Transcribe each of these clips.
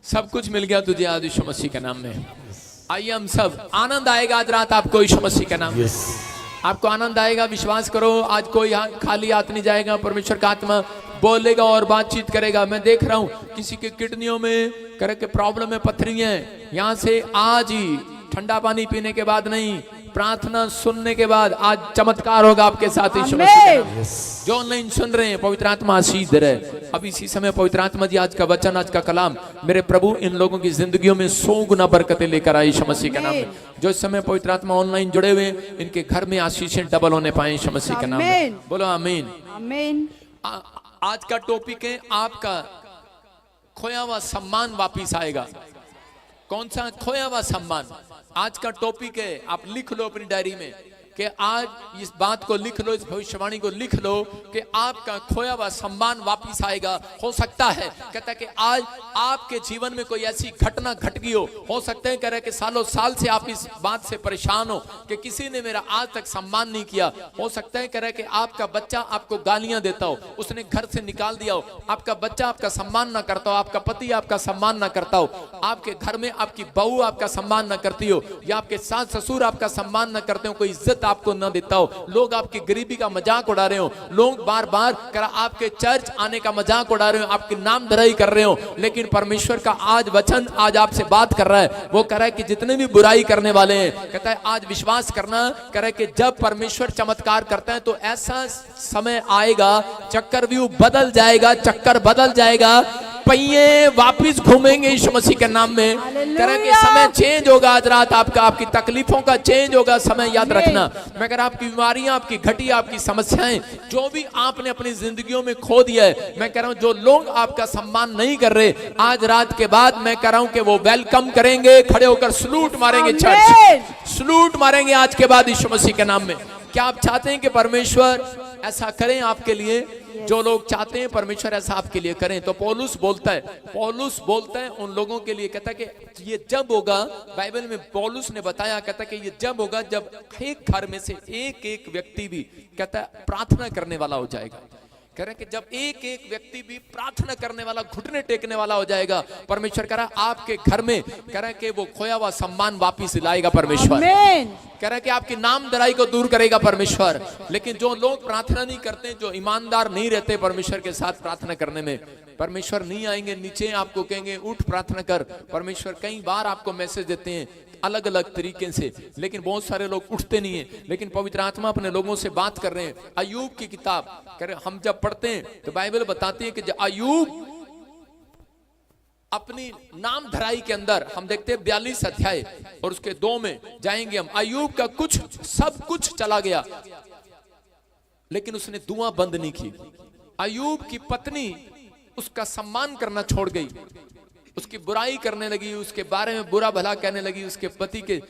सब कुछ मिल गया तुझे आज यीशु मसीह के नाम में। आइए हम सब, आनंद आएगा आज रात आपको यीशु मसीह के नाम में। आपको आनंद आएगा, विश्वास करो। आज कोई खाली हाथ नहीं जाएगा, परमेश्वर का आत्मा बोलेगा और बातचीत करेगा। मैं देख रहा हूँ किसी के किडनियों में करे के प्रॉब्लम है, पथरियां हैं। यहाँ से आज ही ठंडा पानी पीने के बाद नहीं, प्रार्थना सुनने के बाद आज चमत्कार होगा आपके साथ यीशु मसीह के नाम में। जो ऑनलाइन सुन रहे हैं, पवित्र आत्मा आशीष दे रहे। अब इसी समय पवित्र आत्मा जी आज का वचन, आज का कलाम मेरे प्रभु इन लोगों की जिंदगियों में 100 गुना बरकतें लेकर आए यीशु मसीह के नाम में। जो इस समय पवित्र आत्मा ऑनलाइन जुड़े हुए, इनके घर में आशीषें डबल होने पाए यीशु मसीह के नाम में। बोलो आमीन आमीन। आज का टॉपिक है आपका खोया हुआ सम्मान वापिस आएगा। कौन सा खोया हुआ सम्मान? आज का टॉपिक है, आप लिख लो अपनी डायरी में कि आज इस बात को लिख लो, इस भविष्यवाणी को लिख लो कि आपका खोया हुआ सम्मान वापिस आएगा। हो सकता है कहता है कि आज आपके जीवन में कोई ऐसी घटना घट गई हो सकता है कह रहे कि सालों साल से आप इस बात से परेशान हो कि किसी ने मेरा आज तक सम्मान नहीं किया। हो सकता है कह रहे कि आपका बच्चा आपको गालियां देता हो, उसने घर से निकाल दिया हो, आपका बच्चा आपका सम्मान ना करता हो, आपका पति आपका सम्मान ना करता हो, आपके घर में आपकी बहू आपका सम्मान ना करती हो, या आपके सास ससुर आपका सम्मान ना करते हो, कोई इज्जत आपको ना देता हो, लोग आपकी गरीबी का मजाक उड़ा रहे हो, लोग बार बार कर आपके चर्च आने का मजाक उड़ा रहे हो, आपकी नाम धराई कर रहे हो। लेकिन परमेश्वर का आज वचन आज आपसे बात कर रहा है। वो कह रहा है कि जितने भी बुराई करने वाले हैं, कहता है आज विश्वास करना, कह रहा है कि जब परमेश्वर चमत्कार करता है तो ऐसा समय आएगा, चक्रव्यूह बदल जाएगा, चक्कर बदल जाएगा, पहिए वापिस घूमेंगे यीशु मसीह के नाम में। कह कि समय चेंज होगा आज रात आपका, आपकी तकलीफों का चेंज होगा समय। याद रखना, मैं कह रहा आपकी बीमारियां, आपकी घटिया, आपकी समस्याएं, जो भी आपने अपनी जिंदगियों में खो दिया है, मैं कह रहा हूं जो लोग आपका सम्मान नहीं कर रहे, आज रात के बाद मैं कह रहा हूं कि वो वेलकम करेंगे, खड़े होकर सलूट मारेंगे, चर्च सलूट मारेंगे आज के बाद यीशु मसीह के नाम में। क्या आप चाहते हैं कि परमेश्वर ऐसा करें आपके लिए? जो लोग चाहते हैं परमेश्वर ऐसा आपके लिए करें, तो पौलुस बोलता है उन लोगों के लिए, कहता है कि ये जब होगा, बाइबल में पौलुस ने बताया, कहता है कि ये जब होगा जब एक घर में से एक एक व्यक्ति भी कहता है प्रार्थना करने वाला हो जाएगा। कह रहे कि जब एक एक व्यक्ति भी प्रार्थना करने वाला, घुटने टेकने वाला हो जाएगा, परमेश्वर कह रहा आपके घर में, कह रहा कि वो खोया हुआ सम्मान वापिस लाएगा परमेश्वर। कह रहा कि आपकी नाम दराई को दूर करेगा परमेश्वर। लेकिन जो लोग प्रार्थना नहीं करते, जो ईमानदार नहीं रहते परमेश्वर के साथ प्रार्थना करने में, परमेश्वर नहीं आएंगे नीचे, आपको कहेंगे उठ प्रार्थना कर। परमेश्वर कई बार आपको मैसेज देते हैं अलग अलग तरीके से, लेकिन बहुत सारे लोग उठते नहीं है। लेकिन पवित्र आत्मा अपने लोगों से बात कर रहे हैं। अय्यूब की किताब कह रहे हम जब पढ़ते हैं तो बाइबल बताती है कि जब अय्यूब अपनी नाम धराई के अंदर, हम देखते हैं 42 अध्याय और उसके 2 में जाएंगे हम। अय्यूब का कुछ सब कुछ चला गया, लेकिन उसने दुआ बंद नहीं की। अय्यूब की पत्नी उसका सम्मान करना छोड़ गई, उसकी बुराई करने लगी, उसके बारे में बुरा भला कहने लगी, उसके पति के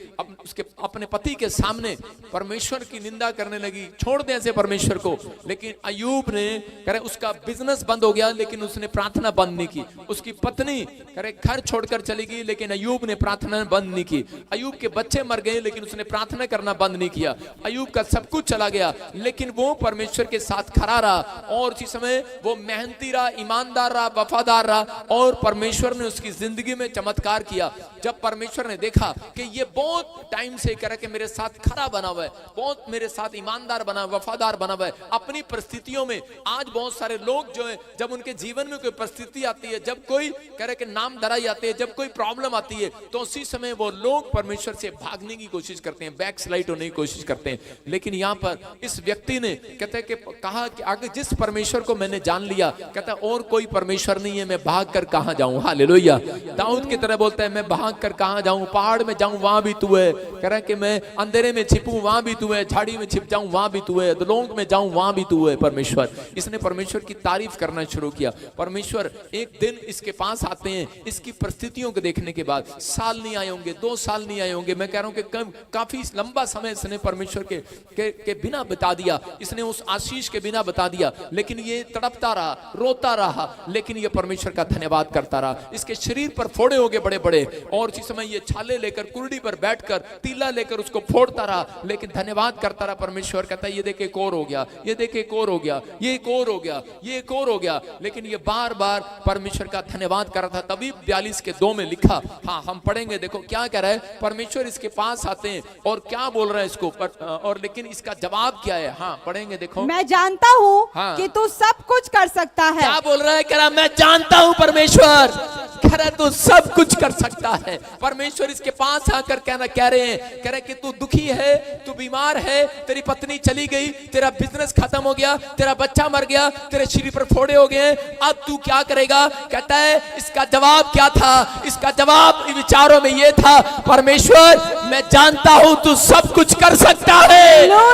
उसके अपने पति के सामने परमेश्वर की निंदा करने लगी। छोड़ दे ऐसे परमेश्वर को। लेकिन अय्यूब ने करे उसका बिजनेस बंद हो गया, लेकिन उसने प्रार्थना बंद नहीं की। उसकी पत्नी करे घर छोड़कर चली गई, लेकिन अय्यूब ने प्रार्थना बंद नहीं की। अय्यूब के बच्चे मर गए, लेकिन उसने प्रार्थना करना बंद नहीं किया। अय्यूब का सब कुछ चला गया, लेकिन वो परमेश्वर के साथ खड़ा रहा, और उसी समय वो मेहनती रहा, ईमानदार रहा, वफादार रहा, और परमेश्वर ने उसकी जिंदगी में चमत्कार किया। जब परमेश्वर ने देखा कि ये बहुत टाइम से कह रहा कि मेरे साथ खरा बना हुआ है, बहुत मेरे साथ ईमानदार बना, वफादार बना हुआ है अपनी परिस्थितियों में। आज बहुत सारे लोग जो है, जब उनके जीवन में कोई परिस्थिति आती है, जब कोई कह रहे कि नाम धराई आती है, जब कोई प्रॉब्लम आती है, तो उसी समय वो लोग परमेश्वर से भागने की कोशिश करते हैं, बैक स्लाइड होने की कोशिश करते हैं। लेकिन यहाँ पर इस व्यक्ति ने कहते हैं कि कहा कि आगे जिस परमेश्वर को मैंने जान लिया, कहता है और कोई परमेश्वर नहीं है, मैं भाग कर कहां जाऊं। हालेलुया। दाऊद की तरह बोलता है, मैं भाग कर कहां जाऊं, पहाड़ में जाऊं वहां भी तू है, कह रहा कि मैं अंधेरे में छिपूं वहां भी तू है, झाड़ी में छिप जाऊं वहां भी तू है, अधोलोक में जाऊं वहां भी तू है परमेश्वर। इसने परमेश्वर की तारीफ करना शुरू किया। परमेश्वर एक दिन इसके पास आते हैं, इसकी परिस्थितियों को देखने के बाद। साल नहीं आए होंगे, 2 साल नहीं आए होंगे, मैं कह रहा हूं कि काफी लंबा समय इसने परमेश्वर के बिना बता दिया, इसने उस आशीष के बिना बता दिया। लेकिन ये तड़पता रहा, रोता रहा, लेकिन ये परमेश्वर का धन्यवाद करता रहा। इस इसके शरीर पर फोड़े हो गए बड़े बड़े, और उसी समय ये छाले लेकर कुर्डी पर बैठकर तीला लेकर उसको फोड़ता रहा, लेकिन धन्यवाद करता रहा परमेश्वर। कहता है ये देख एक और हो गया, ये देख एक और हो गया, ये एक और हो गया, ये एक और हो गया, लेकिन ये बार बार परमेश्वर का धन्यवाद कर रहा था। तभी 42:2 में लिखा, हाँ हम पढ़ेंगे, देखो क्या कह रहा है परमेश्वर। इसके पास आते हैं और क्या बोल रहे हैं इसको और लेकिन इसका जवाब क्या है, हाँ पढ़ेंगे देखो। मैं जानता हूँ हाँ। कि तू सब कुछ कर सकता है। क्या बोल रहा है, कह रहा मैं जानता हूँ परमेश्वर, कह रहा तू सब कुछ कर सकता है। परमेश्वर इसके पास आकर कह रहे हैं, कह रहे कि तू दुखी है, तू बीमार है, तेरी पत्नी चली गई, तेरा बिजनेस खत्म हो गया, तेरा बच्चा मर गया, तेरे शरीर पर फोड़े हो गए, अब तू क्या करेगा। कहता है इसका जवाब क्या था, इसका जवाब विचारों में ये था, परमेश्वर मैं जानता हूं तू सब कुछ कर सकता है। तू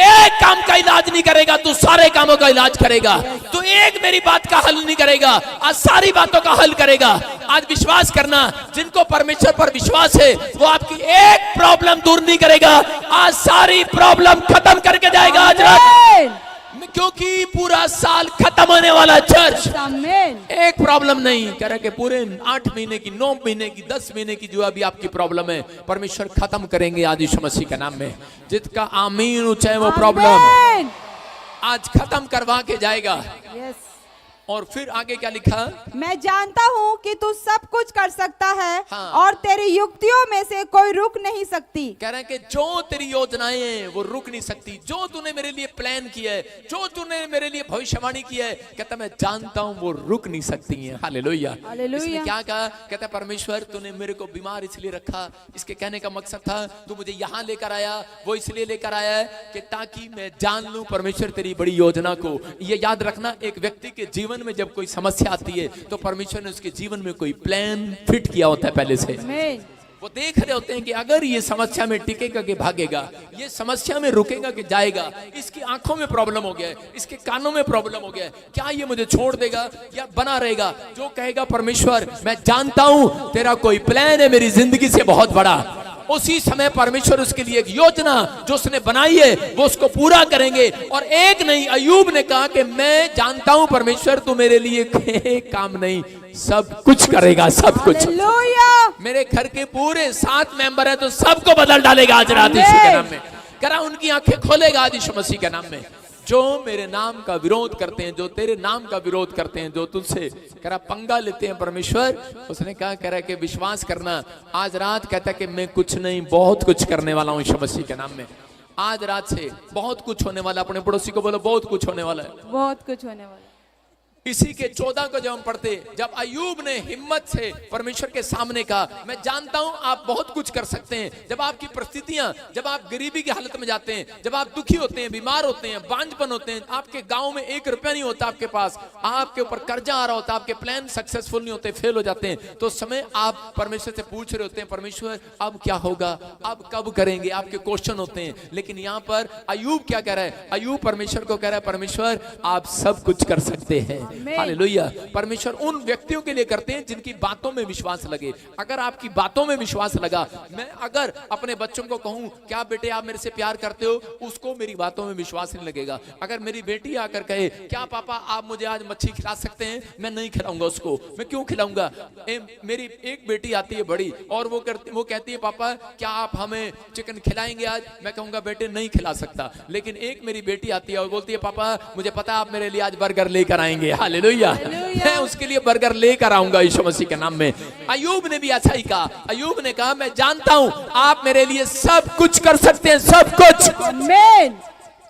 एक काम का इलाज नहीं करेगा, तू सारे कामों का इलाज करेगा। तू एक मेरी बात का हल नहीं करेगा, आज सारी बातों का हल करेगा। आज विश्वास करना, जिनको परमेश्वर पर विश्वास है वो आपकी एक प्रॉब्लम दूर नहीं करेगा, आज सारी प्रॉब्लम खत्म करके जाएगा आज रात, क्योंकि पूरा साल खत्म होने वाला चर्च। एक प्रॉब्लम नहीं, कह रहे कि पूरे 8 महीने की, 9 महीने की, 10 महीने की जो अभी आपकी प्रॉब्लम है परमेश्वर खत्म करेंगे आज यीशु मसीह के नाम में। जिसका आमीन ऊंचा है वो प्रॉब्लम आज खत्म करवा के जाएगा। और फिर आगे क्या लिखा, मैं जानता हूँ कि तू सब कुछ कर सकता है, हाँ। और तेरी युक्तियों में से कोई रुक नहीं सकती। कह रहे हैं कि जो तेरी योजनाएं हैं वो रुक नहीं सकती, जो तूने मेरे लिए प्लान किया है, जो तूने मेरे लिए भविष्यवाणी किया है, कहता मैं जानता हूँ वो रुक नहीं सकती है। हालेलुया। इसने क्या कहा, कहता परमेश्वर तूने मेरे को बीमार इसलिए रखा, इसके कहने का मकसद था तू मुझे यहाँ लेकर आया, वो इसलिए लेकर आया है कि ताकि मैं जान लूं परमेश्वर तेरी बड़ी योजना को। ये याद रखना, एक व्यक्ति के जीवन में जब कोई समस्या आती है तो परमेश्वर ने उसके जीवन में कोई प्लान फिट किया होता है पहले से। वो देख रहे होते हैं कि अगर ये समस्या में टिकेगा कि भागेगा, ये समस्या में रुकेगा कि जाएगा, इसकी आंखों में प्रॉब्लम हो गया है, इसके कानों में प्रॉब्लम हो गया है, क्या ये मुझे छोड़ देगा या बना रहेगा। जो कहेगा परमेश्वर मैं जानता हूं तेरा कोई प्लान है मेरी जिंदगी से बहुत बड़ा, उसी समय परमेश्वर उसके लिए एक योजना जो उसने बनाई है वो उसको पूरा करेंगे। और एक नहीं, अय्यूब ने कहा कि मैं जानता हूं परमेश्वर तू मेरे लिए एक काम नहीं सब कुछ करेगा, सब कुछ। मेरे घर के पूरे 7 मेंबर हैं तो सबको बदल डालेगा आज रात यीशु के नाम में। करा उनकी आंखें खोलेगा आज यीशु मसीह के नाम में। जो मेरे नाम का विरोध करते हैं, जो तेरे नाम का विरोध करते हैं, जो तुझसे करा पंगा लेते हैं परमेश्वर, उसने कहा कह रहा कि विश्वास करना आज रात कहता कि मैं कुछ नहीं बहुत कुछ करने वाला हूँ यीशु मसीह के नाम में। आज रात से बहुत कुछ होने वाला। अपने पड़ोसी को बोलो बहुत कुछ होने वाला है, बहुत कुछ होने वाला। इसी के 14 को जब हम पढ़ते, जब अय्यूब ने हिम्मत से परमेश्वर के सामने कहा मैं जानता हूं आप बहुत कुछ कर सकते हैं। जब आपकी परिस्थितियां, जब आप गरीबी की हालत में जाते हैं, जब आप दुखी होते हैं, बीमार होते हैं, बांझपन होते हैं, आपके गांव में 1 रुपया नहीं होता आपके पास, आपके ऊपर कर्जा आ रहा होता, आपके प्लान सक्सेसफुल नहीं होते, फेल हो जाते हैं, तो उस समय आप परमेश्वर से पूछ रहे होते हैं परमेश्वर अब क्या होगा, अब कब करेंगे, आपके क्वेश्चन होते हैं। लेकिन यहाँ पर अय्यूब क्या कह रहा है, अय्यूब परमेश्वर को कह रहा है परमेश्वर आप सब कुछ कर सकते हैं। हालेलुया। परमेश्वर उन व्यक्तियों के लिए करते हैं जिनकी बातों में विश्वास लगे। अगर आपकी बातों में विश्वास लगा, मैं अगर अपने बच्चों को कहूं क्या बेटे आप मेरे से प्यार करते हो, उसको मेरी बातों में विश्वास नहीं लगेगा। अगर मेरी बेटी आकर कहे क्या पापा आप मुझे आज मच्छी खिला सकते हैं, मैं नहीं खिलाऊंगा उसको। मैं क्यों खिलाऊंगा? मेरी एक बेटी आती है बड़ी और वो कहती है पापा क्या आप हमें चिकन खिलाएंगे आज, मैं कहूंगा बेटे नहीं खिला सकता। लेकिन एक मेरी बेटी आती है और बोलती है पापा मुझे पता है आप मेरे लिए आज बर्गर लेकर आएंगे। हालेलुया। मैं उसके लिए बर्गर लेकर आऊंगा यीशु मसीह के नाम में। अय्यूब ने भी ऐसा ही कहा। अय्यूब ने कहा मैं जानता हूं आप मेरे लिए सब कुछ कर सकते हैं, सब कुछ। आमीन।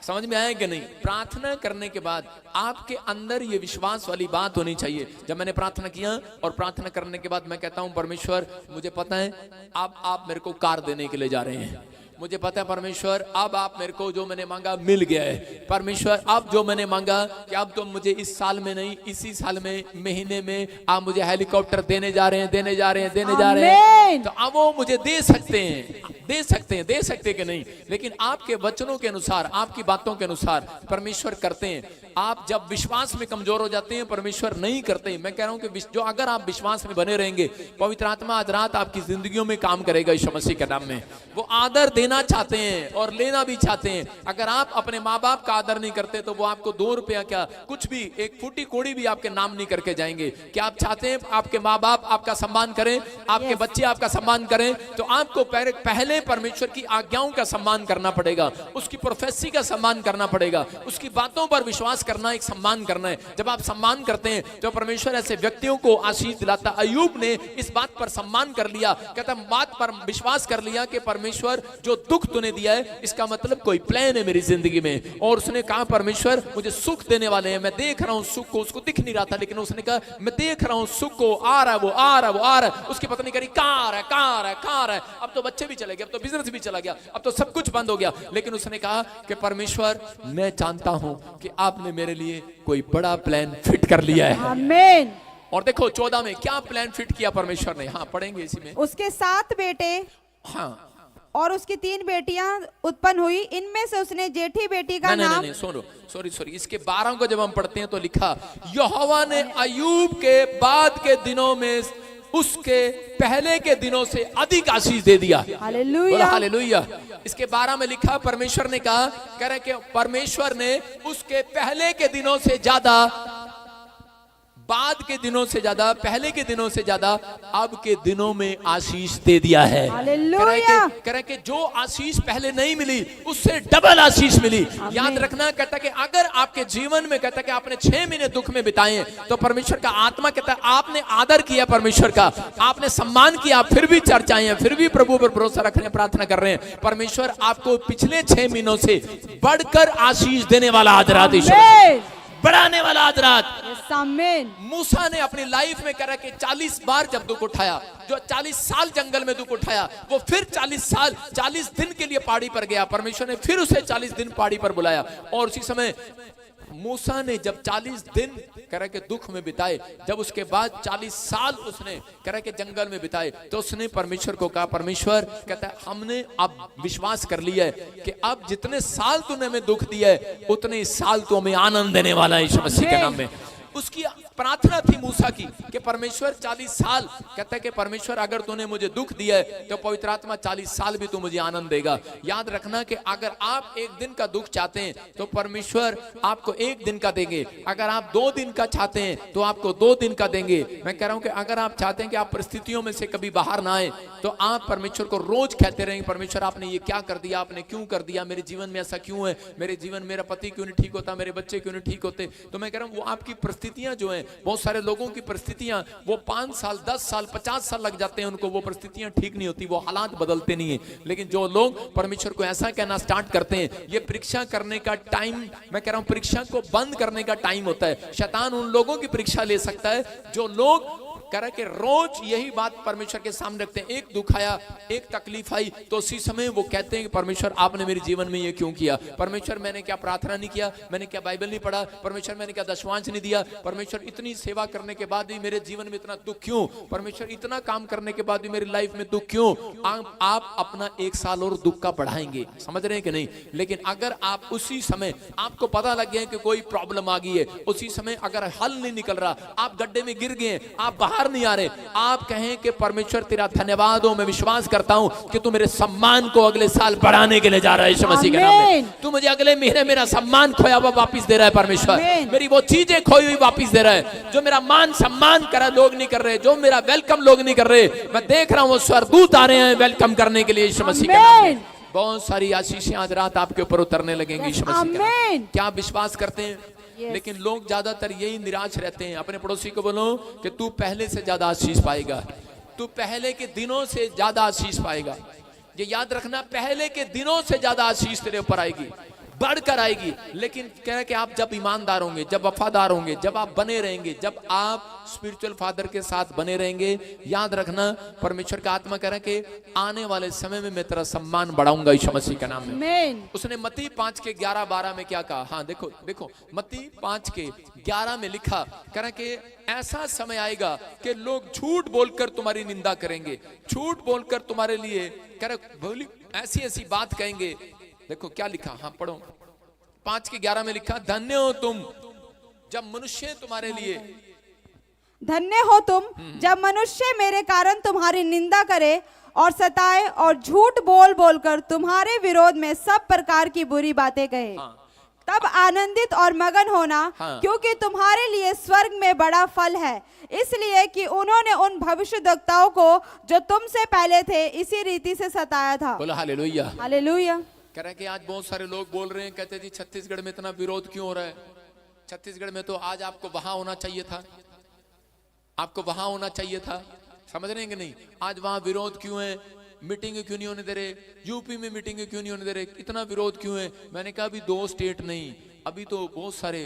समझ में आया कि नहीं? प्रार्थना करने के बाद आपके अंदर ये विश्वास वाली बात होनी चाहिए। जब मैंने प्रार्थना किया और प्रार्थना करने के बाद मैं कहता हूं परमेश्वर मुझे पता है आप मेरे को कार देने के लिए जा रहे हैं, मुझे पता है परमेश्वर अब आप मेरे को जो मैंने मांगा मिल गया है। परमेश्वर अब जो मैंने मांगा कि अब तो मुझे इस साल में नहीं इसी साल में महीने में आप मुझे हेलीकॉप्टर देने जा रहे हैं, देने जा रहे हैं, तो अब वो मुझे दे सकते हैं कि नहीं। लेकिन आपके वचनों के अनुसार, आपकी बातों के अनुसार परमेश्वर करते हैं। आप जब विश्वास में कमजोर हो जाते हैं, परमेश्वर नहीं करते। मैं कह रहा हूं कि जो अगर आप विश्वास में बने रहेंगे, पवित्र आत्मा आज रात आपकी जिंदगियों में काम करेगा यीशु मसीह के नाम में। वो आदर देना चाहते हैं और लेना भी चाहते हैं। अगर आप अपने माँ बाप का आदर नहीं करते तो वो आपको 2 रुपया क्या, कुछ भी, एक फूटी कोड़ी भी आपके नाम नहीं करके जाएंगे। क्या आप चाहते हैं आपके माँ बाप आपका सम्मान करें, आपके बच्चे आपका सम्मान करें? तो आपको पहले परमेश्वर की आज्ञाओं का सम्मान करना पड़ेगा, उसकी प्रोफेसी का सम्मान करना पड़ेगा, उसकी बातों पर विश्वास करना, एक सम्मान करना है। जब आप सम्मान करते हैं तो परमेश्वर ऐसे व्यक्तियों को आशीष दिलाता। अय्यूब ने इस बात पर सम्मान कर लिया, कहता बात पर विश्वास कर लिया कि परमेश्वर जो दुख तूने दिया है इसका मतलब कोई प्लान है मेरी जिंदगी में। और उसने कहा परमेश्वर मुझे सुख देने वाले हैं, मैं देख रहा हूं सुख को। उसको दिख नहीं रहा था लेकिन उसने कहा मैं देख रहा हूं सुख को, आ रहा है वो, आ रहा है वो, आ रहा है। उसकी पत्नी कह रही कार है, कार है, कार है। अब तो बच्चे भी चले गए, अब तो बिजनेस भी चला गया, अब तो सब कुछ बंद हो गया। लेकिन उसने कहा कि परमेश्वर मैं जानता हूं कि आपने मेरे लिए कोई बड़ा प्लान फिट कर लिया है। आमीन। और देखो 14 में क्या प्लान फिट किया परमेश्वर ने। हाँ पढ़ेंगे इसी में। उसके 7 बेटे हाँ और उसकी 3 बेटियां उत्पन्न हुई। इनमें से उसने जेठी बेटी का नाम नहीं, सॉरी इसके 12 को जब हम पढ़ते हैं तो लिखा यहोवा ने अय्यूब के बाद के दिनों में उसके पहले के दिनों से अधिक आशीष दे दिया। Hallelujah, hallelujah. इसके 12 में लिखा परमेश्वर ने कहा, कह रहे कि परमेश्वर ने उसके पहले के दिनों से ज्यादा, बाद के दिनों से ज्यादा, पहले के दिनों से ज्यादा अब के दिनों में आशीष दे दिया है। हालेलुया। कह रहे कि जो आशीष पहले नहीं मिली उससे डबल आशीष मिली। याद रखना, कहता कि अगर आपके जीवन में, कहता कि आपने 6 महीने दुख में बिताए तो परमेश्वर का आत्मा कहता है आपने आदर किया परमेश्वर का, आपने सम्मान किया, फिर भी चर्चाएं हैं, फिर भी प्रभु पर भरोसा रख रहे हैं, प्रार्थना कर रहे हैं। परमेश्वर आपको पिछले 6 महीनों से बढ़कर आशीष देने वाला आज रात, बढ़ाने वाला आज रात। मूसा ने अपनी लाइफ में कह रहा कि 40 बार जब दुख उठाया, जो 40 साल जंगल में दुख उठाया, वो फिर 40 दिन के लिए पहाड़ी पर गया। परमेश्वर ने फिर उसे 40 दिन पहाड़ी पर बुलाया। और उसी समय मूसा ने जब 40 दिन कह रहा कि दुख में बिताए, जब उसके बाद 40 साल उसने कह रहा कि जंगल में बिताए, तो उसने परमेश्वर को कहा, परमेश्वर कहता है हमने अब विश्वास कर लिया है कि अब जितने साल तूने हमें दुख दिया है उतने साल तू हमें आनंद देने वाला है यीशु मसीह के नाम में। उसकी प्रार्थना थी मूसा की कि परमेश्वर 40 साल, कहता है कि परमेश्वर अगर तूने मुझे दुख दिया है तो पवित्र आत्मा 40 साल भी तू मुझे आनंद देगा। याद रखना कि अगर आप 1 दिन का दुख चाहते हैं तो परमेश्वर आपको 1 दिन का देंगे। अगर आप 2 दिन का चाहते हैं तो आपको 2 दिन का देंगे। मैं कह रहा हूं कि अगर आप चाहते हैं कि आप परिस्थितियों में से कभी बाहर ना आए तो आप परमेश्वर को रोज कहते रहेंगे, परमेश्वर आपने ये क्या कर दिया, आपने क्यों कर दिया, मेरे जीवन में ऐसा क्यों है, मेरे जीवन मेरा पति क्यों नहीं ठीक होता, मेरे बच्चे क्यों नहीं ठीक होते। तो मैं कह रहा हूं वो आपकी परिस्थितियां जो हैं, बहुत सारे लोगों की परिस्थितियां वो 5 साल 10 साल 50 साल लग जाते हैं उनको, वो परिस्थितियां ठीक नहीं होती, वो हालात बदलते नहीं है। लेकिन जो लोग परमेश्वर को ऐसा कहना स्टार्ट करते हैं, ये परीक्षा करने का टाइम, मैं कह रहा हूं परीक्षा को बंद करने का टाइम होता है। शैतान उन लोगों की परीक्षा ले सकता है जो लोग कह रहे कि रोज यही बात परमेश्वर के सामने रखते हैं। एक दुख आया, एक तकलीफ आई तो उसी समय वो कहते हैं कि परमेश्वर आपने मेरे जीवन में ये क्यों किया, परमेश्वर मैंने क्या प्रार्थना नहीं किया, मैंने क्या बाइबल नहीं पढ़ा, परमेश्वर मैंने क्या दशवांश नहीं दिया, परमेश्वर इतनी सेवा करने के बाद भी मेरे जीवन में इतना दुख क्यों, परमेश्वर इतना काम करने के बाद भी मेरी लाइफ में दुख क्यों। आप अपना 1 साल और दुख का बढ़ाएंगे, समझ रहे हैं कि नहीं। लेकिन अगर आप उसी समय आपको पता लग गया कि कोई प्रॉब्लम आ गई है, उसी समय अगर हल नहीं निकल रहा, आप गड्ढे में गिर गए, आप बाहर नहीं आ रहे, आप कहें कि परमेश्वर तेरा धन्यवाद हो, मैं विश्वास करता हूं कि तू मेरे सम्मान को अगले साल बढ़ाने के लिए जा रहा है यीशु मसीह के नाम में। तू मुझे अगले महीने मेरा सम्मान खोया हुआ वापस दे रहा है परमेश्वर, मेरी वो चीजें खोई हुई वापस दे रहा है जो मेरा मान सम्मान करा लोग नहीं कर रहे, जो मेरा वेलकम लोग नहीं कर रहे। मैं देख रहा हूं वो स्वर्गदूत आ रहे हैं वेलकम करने के लिए यीशु मसीह के नाम में। बहुत सारी आशीषें आज रात आपके ऊपर उतरने लगेंगी यीशु मसीह के नाम में। क्या आप विश्वास करते हैं? लेकिन लोग ज्यादातर यही निराश रहते हैं। अपने पड़ोसी को बोलो कि तू पहले से ज्यादा आशीष पाएगा, तू पहले के दिनों से ज्यादा आशीष पाएगा। ये याद रखना, पहले के दिनों से ज्यादा आशीष तेरे ऊपर आएगी, बढ़कर आएगी। लेकिन कह रहे कि आप जब ईमानदार होंगे, जब वफादार होंगे, जब आप बने रहेंगे, जब आप स्पिरिचुअल फादर के साथ बने रहेंगे, याद रखना परमेश्वर का आत्मा कह रहा है कि आने वाले समय में मैं तेरा सम्मान बढ़ाऊंगा यीशु मसीह के नाम में। उसने मत्ती 5 के 11-12 में क्या कहा? हाँ देखो मत्ती 5 के 11 में लिखा, कह रहा कि ऐसा समय आएगा कि लोग झूठ बोलकर तुम्हारी निंदा करेंगे, झूठ बोलकर तुम्हारे लिए कह रहे ऐसी बात कहेंगे। देखो क्या लिखा, हाँ पढ़ो, 5 के 11 में लिखा, धन्य हो तुम जब मनुष्य तुम्हारे लिए, धन्य हो तुम जब मनुष्य मेरे कारण तुम्हारी निंदा करे और सताए और झूठ बोल बोलकर तुम्हारे विरोध में सब प्रकार की बुरी बातें कहे। हाँ। तब आनंदित और मगन होना, हाँ। क्योंकि तुम्हारे लिए स्वर्ग में बड़ा फल है, इसलिए कि उन्होंने उन भविष्यद्वक्ताओं को जो तुमसे पहले थे इसी रीति से सताया था। बोलो हालेलुया। हालेलुया। कह रहे हैं कि आज बहुत सारे लोग बोल रहे हैं, कहते जी छत्तीसगढ़ में इतना विरोध क्यों हो रहा है? छत्तीसगढ़ में तो आज आपको वहां होना चाहिए था, आपको वहां होना चाहिए था। समझ रहे हैं कि नहीं? आज वहां विरोध क्यों है? मीटिंग क्यों नहीं होने दे रहे? यूपी में मीटिंग क्यों नहीं होने दे रहे? इतना विरोध क्यों है? मैंने कहा अभी 2 स्टेट नहीं, अभी तो बहुत सारे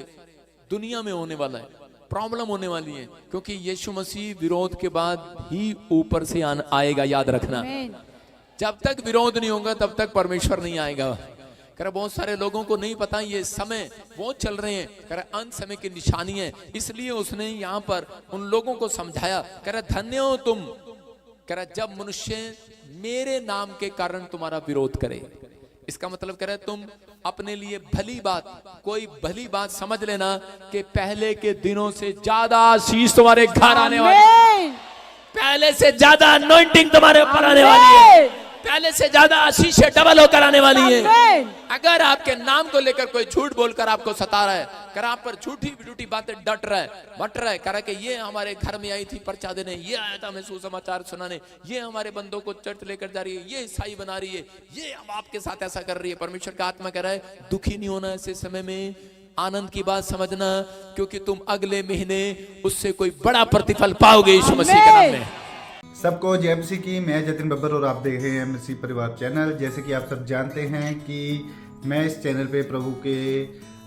दुनिया में होने वाला है, प्रॉब्लम होने वाली है, क्योंकि यीशु मसीह विरोध के बाद ही ऊपर से आएगा। याद रखना, आमीन। जब तक विरोध नहीं होगा तब तक परमेश्वर नहीं आएगा। कह रहा बहुत सारे लोगों को नहीं पता ये समय वो चल रहे हैं, कह रहा अंत समय की निशानी है, इसलिए उसने यहाँ पर उन लोगों को समझाया। कह रहा धन्य हो तुम, कह रहा जब मनुष्य मेरे नाम के कारण तुम्हारा विरोध करे। इसका मतलब कह रहा है तुम अपने लिए भली बात, कोई भली बात समझ लेना कि पहले के दिनों से ज्यादा आशीष तुम्हारे घर आने वाली है, पहले से ज्यादा अनॉइंटिंग तुम्हारे ऊपर आने वाली है, पहले से ज्यादा आशीषें डबल होकर आने वाली है। अगर आपके नाम को लेकर कोई झूठ बोलकर आपको सता रहा है, कर आप पर झूठी बातें बट रहा है, कह कि ये हमारे घर में आई थी पर्चा देने, ये आया था हमें सुसमाचार सुनाने, ये हमारे बंदों को चर्च लेकर जा रही है, ये ईसाई बना रही है, ये अब आपके साथ ऐसा कर रही है। परमेश्वर का आत्मा कह रहा है दुखी नहीं होना ऐसे समय में, आनंद की बात समझना, क्योंकि तुम अगले महीने उससे कोई बड़ा प्रतिफल पाओगे यीशु मसीह के नाम में। सबको जय मसीह की। मैं जतिन बब्बर और आप देख रहे हैं मसीह परिवार चैनल। जैसे कि आप सब जानते हैं कि मैं इस चैनल पे प्रभु के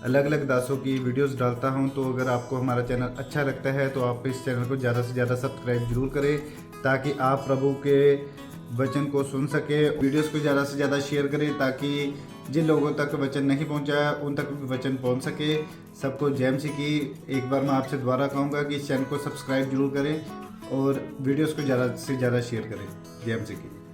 अलग अलग दासों की वीडियोस डालता हूं, तो अगर आपको हमारा चैनल अच्छा लगता है तो आप इस चैनल को ज़्यादा से ज़्यादा सब्सक्राइब जरूर करें, ताकि आप प्रभु के वचन को सुन सके। वीडियोस को ज़्यादा से ज़्यादा शेयर करें, ताकि जिन लोगों तक वचन नहीं पहुंचा उन तक भी वचन पहुंच सके। सबको जय मसीह की। एक बार मैं आपसे दोबारा कहूँगा कि इस चैनल को सब्सक्राइब जरूर करें और वीडियोस को ज़्यादा से ज़्यादा शेयर करें। जय मसीह की।